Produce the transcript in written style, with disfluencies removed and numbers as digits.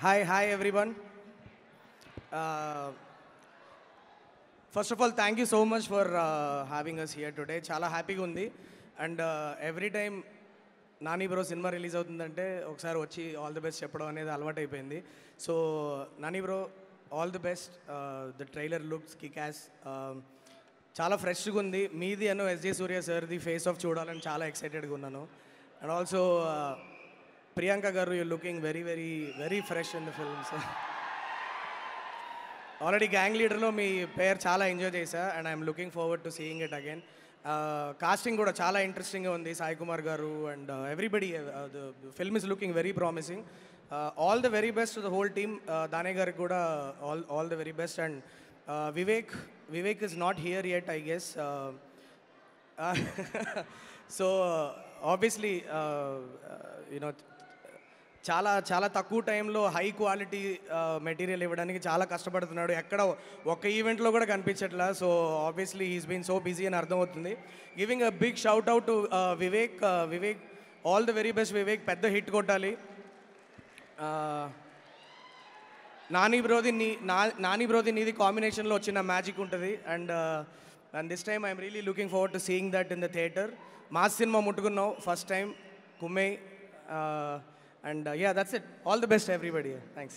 Hi everyone. Uh, First of all, thank you so much for having us here today. Chala happy గా ఉంది. And every time Nani bro cinema release అవుతుందంటే ఒకసారి వచ్చి all the best చెప్పడం అనేది అలవాటు అయిపోయింది. So Nani bro all the best. The trailer looks kickass, చాలా ఫ్రెష్గా ఉంది. మీది అను ఎస్జే సూర్య సార్ది ఫేస్ ఆఫ్ చూడాలని చాలా ఎక్సైటెడ్గా ఉన్నాను. And also Priyanka garu you looking very very very fresh in the films. Already gang లీడర్లో మీ పేరు చాలా ఎంజాయ్ చేశా and I'm looking forward to seeing it again. Casting కూడా చాలా ఇంట్రెస్టింగ్గా ఉంది. Sai Kumar garu and everybody, the film is looking very promising. All the very best to the whole team. దానే గారికి కూడా all the very best. And Vivek is not here yet I guess. So obviously you know చాలా చాలా తక్కువ టైంలో హై క్వాలిటీ మెటీరియల్ ఇవ్వడానికి చాలా కష్టపడుతున్నాడు. ఎక్కడ ఒక్క ఈవెంట్లో కూడా కనిపించట్లా. So obviously he's been so busy అని అర్థమవుతుంది. Giving a big shout out to Vivek. Vivek all the very best Vivek. పెద్ద హిట్ కొట్టాలి. నాని బ్రోది నీది కాంబినేషన్లో వచ్చిన మ్యాజిక్ ఉంటుంది. And this time I'm really looking forward to seeing that in the theatre. Mass cinema ముట్టుకున్నావు first time కుమ్మై. And yeah, that's it. All the best to everybody. Thanks.